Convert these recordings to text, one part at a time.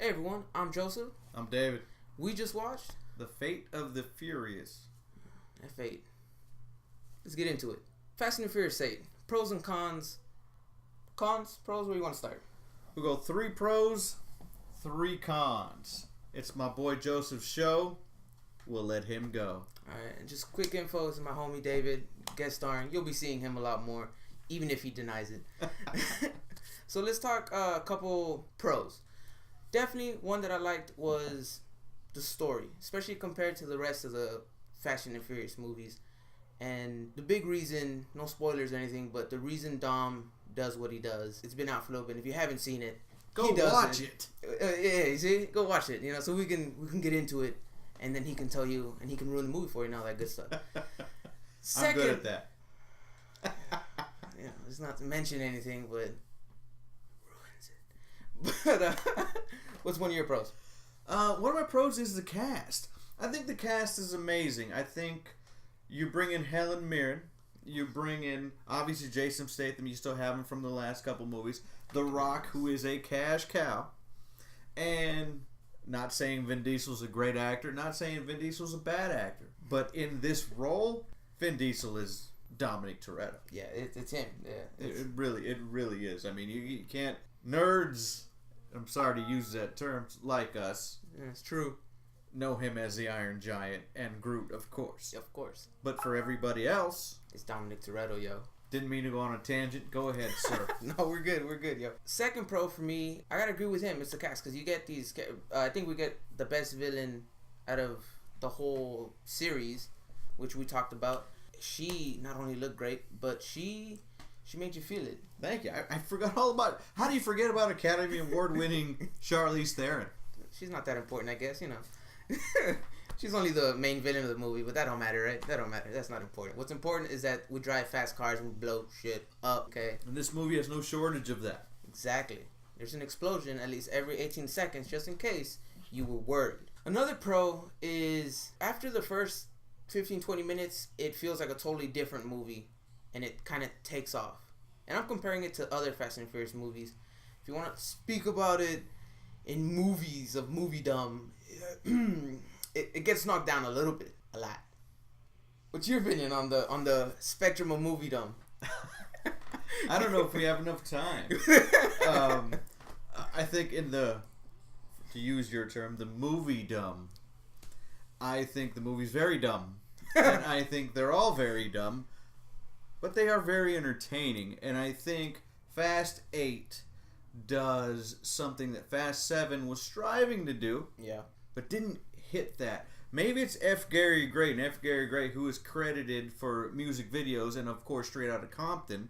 Hey everyone, I'm Joseph. I'm David. We just watched The Fate of the Furious. F8. Let's get into it. Fast and Furious 8. Pros and cons. Cons? Pros? Where do you want to start? We'll go 3 pros, 3 cons. It's my boy Joseph's show. We'll let him go. Alright, and just quick info to my homie David, guest starring. You'll be seeing him a lot more, even if he denies it. So let's talk a couple pros. Definitely one that I liked was the story, especially compared to the rest of the Fast and Furious movies. And the big reason, no spoilers or anything, but the reason Dom does what he does, it's been out for a little bit. If you haven't seen it, go watch it. Yeah, you see, go watch it. You know, so we can get into it, and then he can tell you, and he can ruin the movie for you and all that good stuff. I'm good at that. Yeah, it's not to mention anything, but ruins it. But what's one of your pros? One of my pros is the cast. I think the cast is amazing. I think you bring in Helen Mirren. You bring in, obviously, Jason Statham. You still have him from the last couple movies. The Rock, who is a cash cow. And not saying Vin Diesel's a great actor. Not saying Vin Diesel's a bad actor. But in this role, Vin Diesel is Dominic Toretto. Yeah, it's him. Yeah, It really is. I mean, you can't... Nerds, I'm sorry to use that term, like us... Yeah, it's true. Know him as the Iron Giant and Groot, of course. Of course. But for everybody else... It's Dominic Toretto, yo. Didn't mean to go on a tangent. Go ahead, sir. No, we're good, yo. Second pro for me, I gotta agree with him. It's the cast, because you get these... I think we get the best villain out of the whole series, which we talked about. She not only looked great, but she made you feel it. Thank you. I forgot all about... How do you forget about Academy Award-winning Charlize Theron? She's not that important, I guess, you know. She's only the main villain of the movie, but that don't matter, right? That don't matter. That's not important. What's important is that we drive fast cars and we blow shit up, okay? And this movie has no shortage of that. Exactly. There's an explosion at least every 18 seconds, just in case you were worried. Another pro is after the first 15-20 minutes, it feels like a totally different movie, and it kind of takes off. And I'm comparing it to other Fast and Furious movies. If you want to speak about it in movies of moviedom, it gets knocked down a little bit, a lot. What's your opinion on the spectrum of moviedom? I don't know if we have enough time. I think to use your term, the movie dumb. I think the movie's very dumb. And I think they're all very dumb. But they are very entertaining. And I think Fast 8 does something that Fast 7 was striving to do. Yeah. But didn't hit that. Maybe it's F. Gary Gray. And F. Gary Gray, who is credited for music videos and, of course, Straight Outta Compton,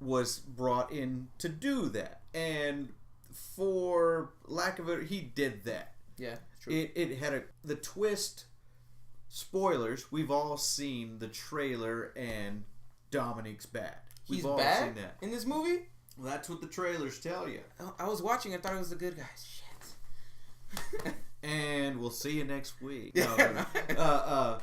was brought in to do that. And for lack of it, he did that. Yeah, true. It had the twist. Spoilers, we've all seen the trailer, and Dominic's bad. He's bad seen that in this movie? Well, that's what the trailers tell you. I was watching, I thought it was the good guy. Shit. And we'll see you next week. The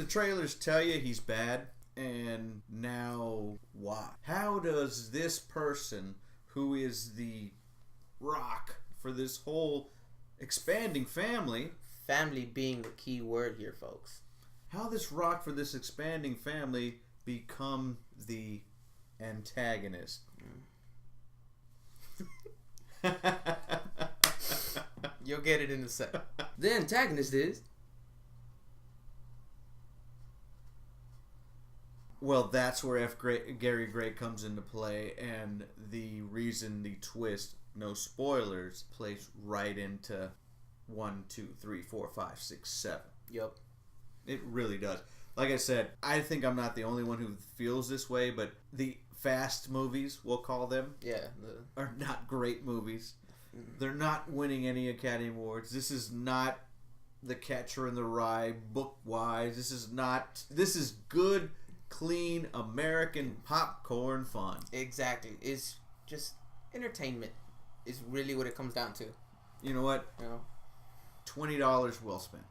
trailers tell you he's bad, and now why? How does this person, who is the rock for this whole expanding family being the key word here, folks, how this rock for this expanding family become the antagonist? You'll get it in a sec. The antagonist is... Well, that's where Gary Gray comes into play, and the reason the twist, no spoilers, plays right into 1, 2, 3, 4, 5, 6, 7. Yep. It really does. Like I said, I think I'm not the only one who feels this way, but the Fast movies, we'll call them, are not great movies. They're not winning any Academy Awards. This is not The Catcher in the Rye book-wise. This is good, clean, American popcorn fun. Exactly. It's just entertainment is really what it comes down to. You know what? You know? $20 well spent.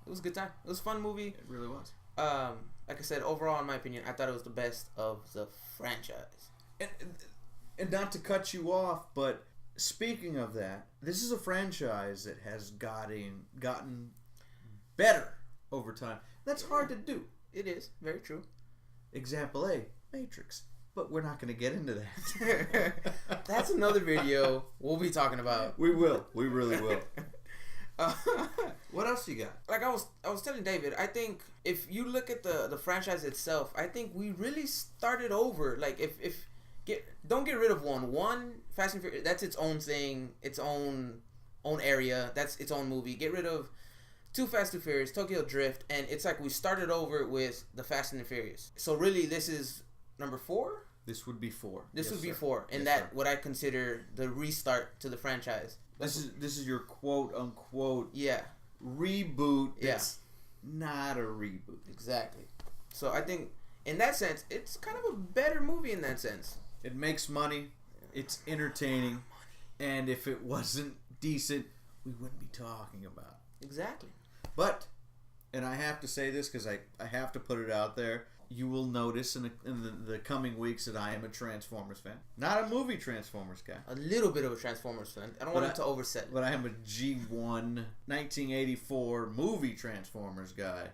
It was a good time. It was a fun movie. It really was. Like I said, overall, in my opinion, I thought it was the best of the franchise. And not to cut you off, but speaking of that, this is a franchise that has gotten better over time. That's hard to do. It is. Very true. Example A, Matrix. But we're not going to get into that. That's another video we'll be talking about. We will. We really will. What else you got? Like I was telling David, I think if you look at the franchise itself, I think we really started over. Like don't get rid of one Fast and Furious, that's its own thing, its own area, that's its own movie. Get rid of Too Fast, Too Furious, Tokyo Drift, and it's like we started over with the Fast and the Furious. So really, this is number 4. This would be 4. This yes, would be sir. 4, and yes, that sir. what I consider the restart to the franchise. This is your quote unquote reboot. Yeah. That's not a reboot. Exactly. So I think in that sense, it's kind of a better movie in that sense. It makes money. It's entertaining. And if it wasn't decent, we wouldn't be talking about it. Exactly. But, and I have to say this because I have to put it out there, you will notice in the coming weeks that I am a Transformers fan. Not a movie Transformers guy. A little bit of a Transformers fan. I don't want it to overset. But I am a G1 1984 movie Transformers guy.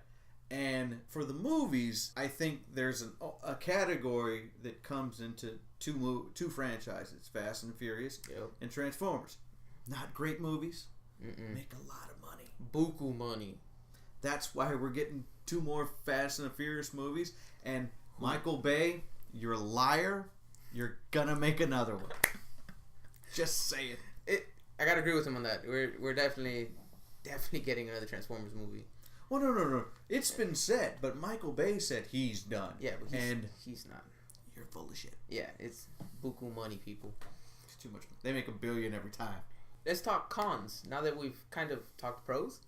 And for the movies, I think there's a category that comes into two franchises, Fast and Furious and Transformers. Not great movies. Make a lot of money. Buku money. That's why we're getting 2 more Fast and the Furious movies. And Michael Bay, you're a liar. You're gonna make another one. Just say it. I gotta agree with him on that. We're definitely getting another Transformers movie. Well, no. It's been said, but Michael Bay said he's done. Yeah, but he's not. You're full of shit. Yeah, it's buku money, people. It's too much. They make $1 billion every time. Let's talk cons. Now that we've kind of talked pros.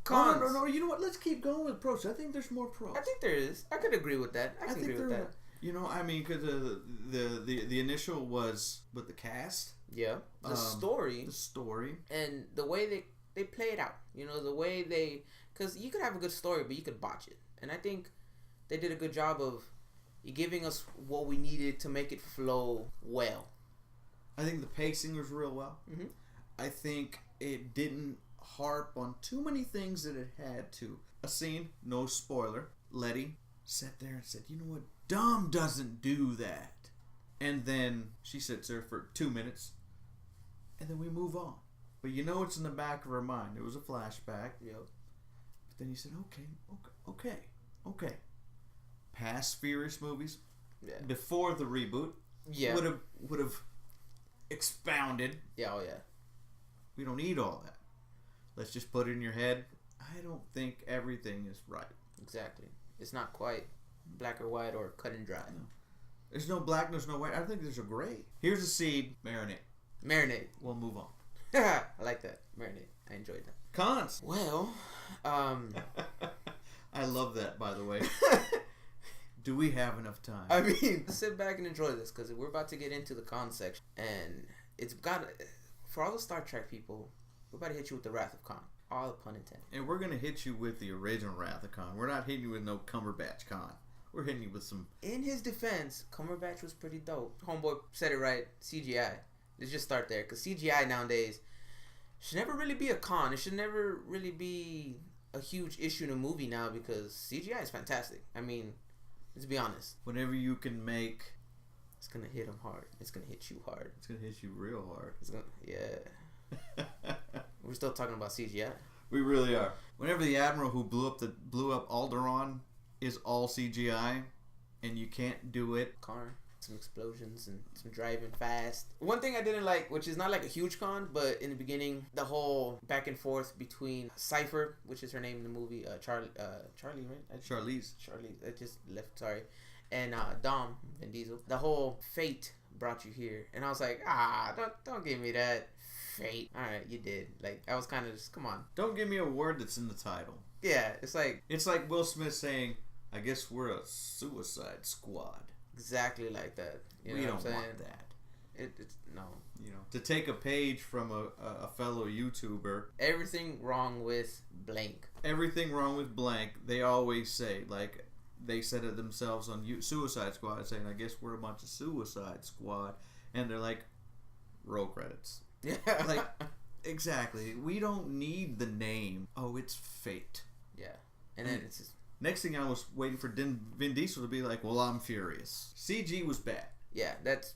Cons. No. You know what? Let's keep going with pros. I think there's more pros. I think there is. I could agree with that. I can agree with that. You know, I mean, because the initial was with the cast. Yeah. The story. And the way they play it out. You know, the way they... Because you could have a good story, but you could botch it. And I think they did a good job of giving us what we needed to make it flow well. I think the pacing was real well. Mm-hmm. I think it didn't harp on too many things that it had to. A scene, no spoiler, Letty sat there and said, you know what, Dom doesn't do that. And then she sits there for 2 minutes, and then we move on. But you know it's in the back of her mind. It was a flashback. Yep. But then you said, okay. Past Furious movies, before the reboot, would have expounded. Yeah, oh yeah. We don't need all that. Let's just put it in your head. I don't think everything is right. Exactly. It's not quite black or white or cut and dry. No. There's no black, there's no white. I think there's a gray. Here's a seed. Marinate. We'll move on. I like that. Marinate. I enjoyed that. Cons. Well, I love that, by the way. Do we have enough time? I mean, sit back and enjoy this because we're about to get into the con section. And it's got... For all the Star Trek people, we're about to hit you with the Wrath of Khan. All the pun intended. And we're going to hit you with the original Wrath of Khan. We're not hitting you with no Cumberbatch Khan. We're hitting you with some... In his defense, Cumberbatch was pretty dope. Homeboy said it right. CGI. Let's just start there. Because CGI nowadays should never really be a con. It should never really be a huge issue in a movie now because CGI is fantastic. I mean, let's be honest. Whenever you can make... It's going to hit him hard. It's going to hit you hard. It's going to hit you real hard. It's gonna, yeah. We're still talking about CGI. We really are. Whenever the admiral who blew up Alderaan is all CGI, and you can't do it. Car, some explosions and some driving fast. One thing I didn't like, which is not like a huge con, but in the beginning, the whole back and forth between Cypher, which is her name in the movie, Charlie, right? Charlize. I just left. Sorry. And Dom, Vin Diesel. The whole fate brought you here, and I was like, don't give me that. Fate. All right, you did. Like, I was kind of just, come on. Don't give me a word that's in the title. Yeah, it's like Will Smith saying, "I guess we're a Suicide Squad." Exactly like that. You know we what don't I'm saying? want that. It's no. You know, to take a page from a fellow YouTuber. Everything wrong with blank. Everything wrong with blank. They always say, like, they said it themselves on Suicide Squad, saying, "I guess we're a bunch of Suicide Squad," and they're like, roll credits. Yeah. Like, exactly. We don't need the name. Oh, it's fate. Yeah. And then it's just... Next thing I was waiting for Vin Diesel to be like, well, I'm furious. CG was bad. Yeah, that's...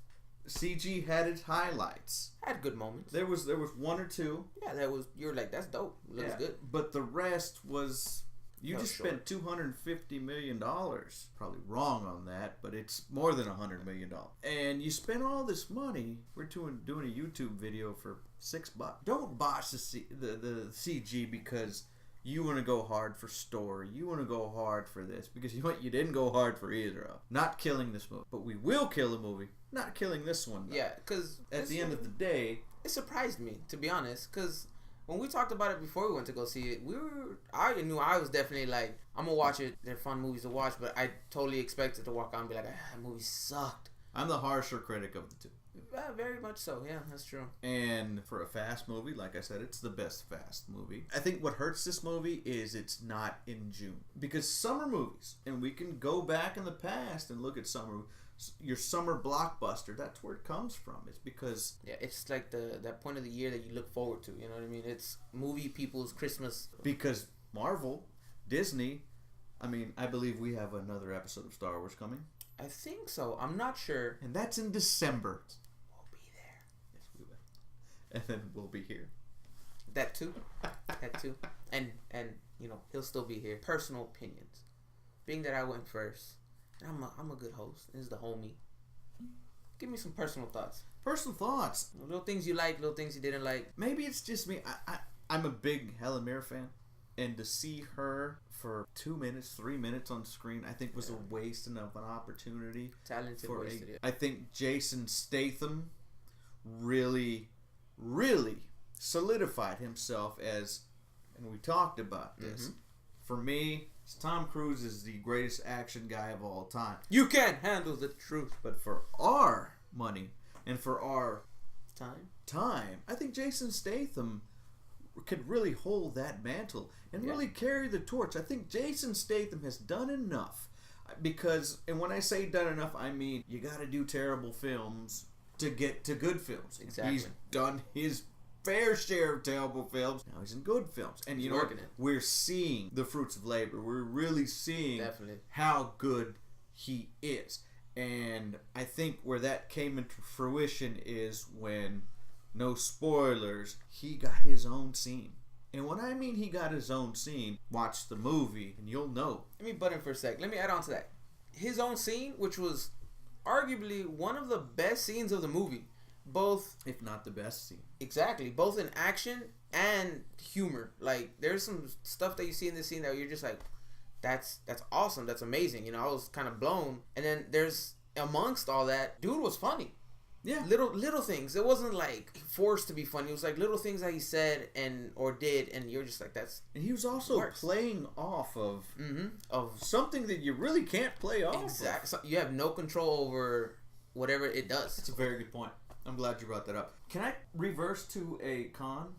CG had its highlights. Had good moments. There was one or two. Yeah, that was... You were like, that's dope. Looks good. But the rest was... You just short. spent $250 million. Probably wrong on that, but it's more than $100 million. And you spent all this money. We're doing a YouTube video for $6. Don't botch the CG because you want to go hard for story. You want to go hard for this because you didn't go hard for either of them. Not killing this movie, but we will kill a movie. Not killing this one. Though. Yeah, because at the end of the day, it surprised me, to be honest, because when we talked about it before we went to go see it, I knew I was definitely like, I'm gonna watch it. They're fun movies to watch, but I totally expected to walk out and be like, that movie sucked. I'm the harsher critic of the two. Very much so. Yeah, that's true. And for a Fast movie, like I said, it's the best Fast movie. I think what hurts this movie is it's not in June, because summer movies, and we can go back in the past and look at your summer blockbuster. That's where it comes from. It's because it's like that point of the year that you look forward to. You know what I mean? It's movie people's Christmas. Because Marvel, Disney, I believe we have another episode of Star Wars coming. I think so. I'm not sure. And that's in December. We'll be there. Yes, we will. And then we'll be here. That too. And he'll still be here. Personal opinions. Being that I went first. I'm a good host. This is the homie. Give me some personal thoughts. Personal thoughts. Little things you like, little things you didn't like. Maybe it's just me. I'm a big Helen Mirren fan. And to see her for 2 minutes, 3 minutes on screen, I think was a waste of an opportunity. Talented wasted it. I think Jason Statham really, really solidified himself as, and we talked about this. Mm-hmm. For me, Tom Cruise is the greatest action guy of all time. You can't handle the truth. But for our money and for our time, I think Jason Statham could really hold that mantle and really carry the torch. I think Jason Statham has done enough. Because, and when I say done enough, I mean you got to do terrible films to get to good films. Exactly. He's done his fair share of terrible films. Now he's in good films. And you know what? We're seeing the fruits of labor. We're really seeing how good he is. And I think where that came into fruition is when, no spoilers, he got his own scene. And when I mean he got his own scene, watch the movie and you'll know. Let me butt in for a sec. Let me add on to that. His own scene, which was arguably one of the best scenes of the movie. Both, if not the best scene. Exactly. Both in action and humor. Like, there's some stuff that you see in this scene that you're just like, that's awesome. That's amazing. I was kind of blown. And then there's, amongst all that, dude was funny. Yeah. Little things. It wasn't like forced to be funny. It was like little things that he said or did, and you're just like, that's. And he was also playing off of something that you really can't play off. Exactly. So you have no control over whatever it does. That's a very good point. I'm glad you brought that up. Can I reverse to a con?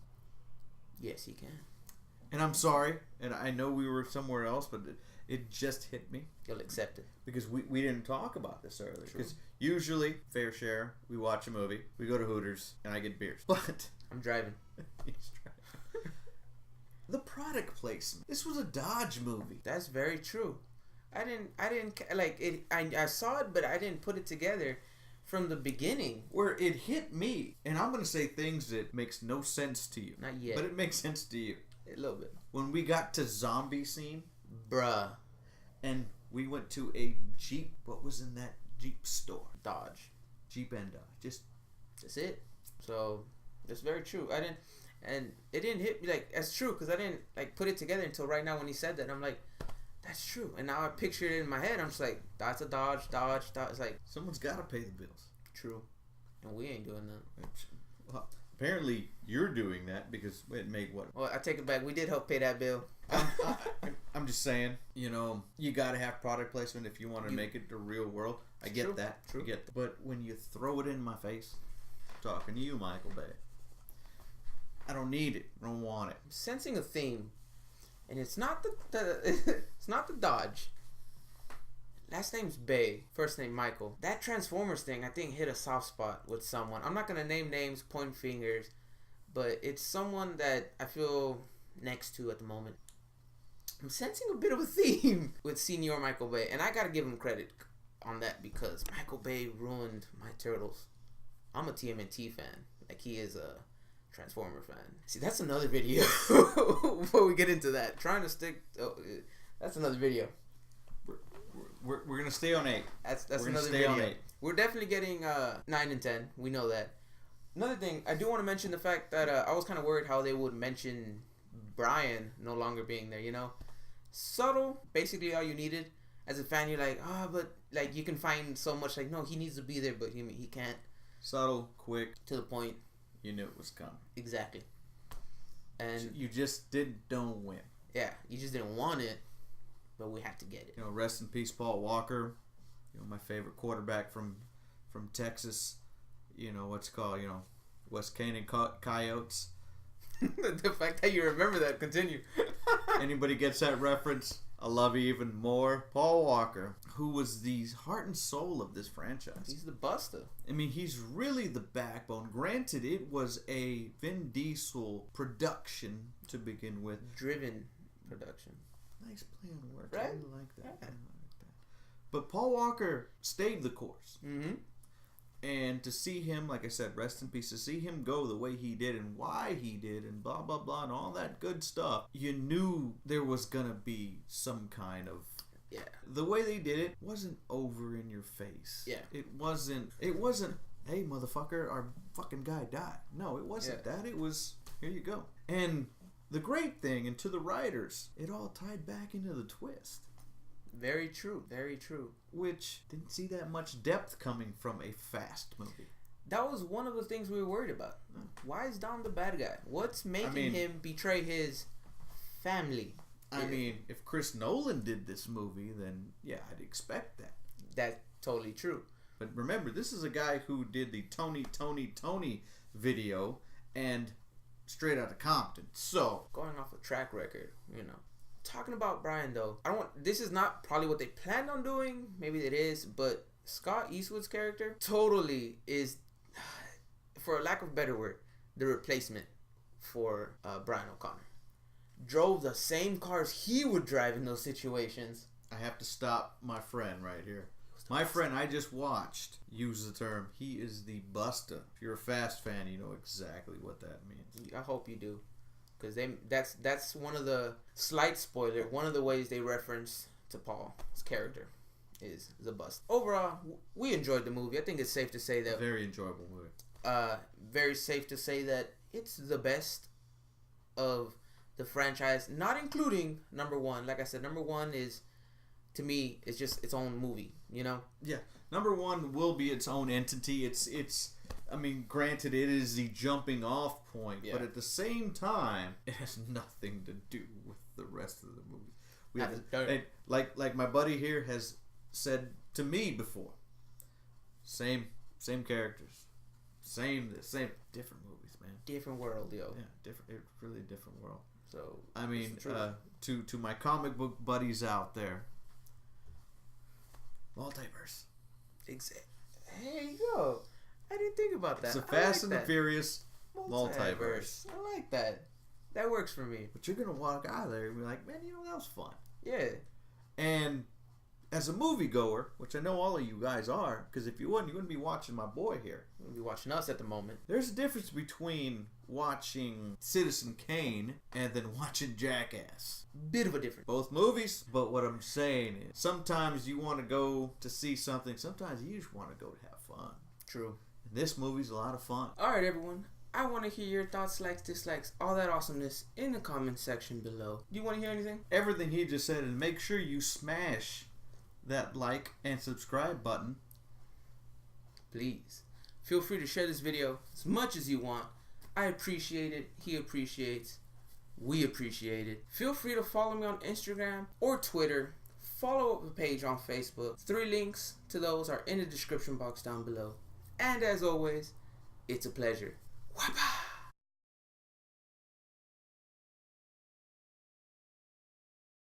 Yes, you can. And I'm sorry, and I know we were somewhere else, but it just hit me. You'll accept it. Because we didn't talk about this earlier. Because usually, fair share, we watch a movie, we go to Hooters, and I get beers. But I'm driving. He's driving. The product placement. This was a Dodge movie. That's very true. I didn't like it. I saw it, but I didn't put it together from the beginning. Where it hit me, and I'm going to say things that makes no sense to you. Not yet. But it makes sense to you. A little bit. When we got to zombie scene. Bruh. And we went to a Jeep. What was in that Jeep store? Dodge. Jeep and Dodge. That's it. So, that's very true. And it didn't hit me like, that's true, because I didn't like put it together until right now when he said that. I'm like, that's true. And now I picture it in my head. I'm just like, that's a Dodge. It's like, someone's got to pay the bills. True. And we ain't doing that. Well, apparently you're doing that because it made what? Well, I take it back. We did help pay that bill. I'm just saying, you got to have product placement if you want to make it the real world. I get that. True. I get that. But when you throw it in my face, talking to you, Michael Bay, I don't need it. I don't want it. I'm sensing a theme. And it's not the it's not the Dodge. last name's Bay, first name Michael. That Transformers thing, I think, hit a soft spot with someone. I'm not gonna name names, point fingers, but it's someone that I feel next to at the moment. I'm sensing a bit of a theme with Senior Michael Bay, and I gotta give him credit on that because Michael Bay ruined my Turtles. I'm a TMNT fan, like he is a Transformer fan. See, that's another video. Before we get into that, trying to stick. That's another video. We're gonna stay on 8. That's another video. We're definitely getting 9 and 10. We know that. Another thing, I do want to mention the fact that I was kind of worried how they would mention Brian no longer being there. You know, subtle. Basically, all you needed. As a fan, you're like, but like you can find so much. Like, no, he needs to be there, but he can't. Subtle, quick, to the point. You knew it was coming. Exactly. And you just don't win. Yeah, you just didn't want it, but we had to get it. You know, rest in peace, Paul Walker. You know, my favorite quarterback from Texas. You know, what's it called? You know, West Canaan Coyotes. The fact that you remember that, continue. Anybody gets that reference, I love you even more. Paul Walker, who was the heart and soul of this franchise. He's the buster. I mean, he's really the backbone. Granted, it was a Vin Diesel production to begin with. Driven production. Nice play on words. Right? I really like that. Yeah. I like that. But Paul Walker stayed the course. Mm-hmm. And to see him, like I said, rest in peace, to see him go the way he did and why he did and blah, blah, blah, and all that good stuff, you knew there was going to be some kind of... Yeah. The way they did it wasn't over in your face. Yeah. It wasn't, hey, motherfucker, our fucking guy died. No, it wasn't that. It was, here you go. And the great thing, and to the writers, it all tied back into the twist. Very true. Very true. Which didn't see that much depth coming from a Fast movie. That was one of the things we were worried about. Why is Dom the bad guy? What's making him betray his family? I mean, if Chris Nolan did this movie, then yeah, I'd expect that. That's totally true. But remember, this is a guy who did the Tony video and Straight Outta Compton. So going off a track record, you know. Talking about Brian though, this is not probably what they planned on doing. Maybe it is, but Scott Eastwood's character totally is, for a lack of a better word, the replacement for Brian O'Connor. Drove the same cars he would drive in those situations. I have to stop my friend right here. My friend I just watched use the term, he is the buster. If you're a Fast fan, you know exactly what that means. I hope you do. Because that's one of the slight spoiler. One of the ways they reference to Paul's character is the bust. Overall, we enjoyed the movie. I think it's safe to say that very enjoyable movie. Very safe to say that it's the best of the franchise, not including number 1. Like I said, number 1 is, to me, it's just its own movie. You know? Yeah, number 1 will be its own entity. It's. I mean, granted, it is the jumping off point, but at the same time, it has nothing to do with the rest of the movie. We have like my buddy here has said to me before. Same characters, same different movies, man. Different world, yo. Yeah, different. Really different world. So I mean, to my comic book buddies out there, multiverse. Exactly. There you go. I didn't think about that. It's a Fast and the Furious multiverse. I like that. That works for me. But you're going to walk out of there and be like, man, you know, that was fun. Yeah. And as a moviegoer, which I know all of you guys are, because if you wouldn't be watching my boy here. You wouldn't be watching us at the moment. There's a difference between watching Citizen Kane and then watching Jackass. Bit of a difference. Both movies, but what I'm saying is sometimes you want to go to see something. Sometimes you just want to go to have fun. True. This movie's a lot of fun. Alright, everyone. I want to hear your thoughts, likes, dislikes, all that awesomeness in the comment section below. Do you want to hear anything? Everything he just said, and make sure you smash that like and subscribe button. Please. Feel free to share this video as much as you want. I appreciate it. He appreciates. We appreciate it. Feel free to follow me on Instagram or Twitter. Follow up the page on Facebook. 3 links to those are in the description box down below. And as always, it's a pleasure. Wapa!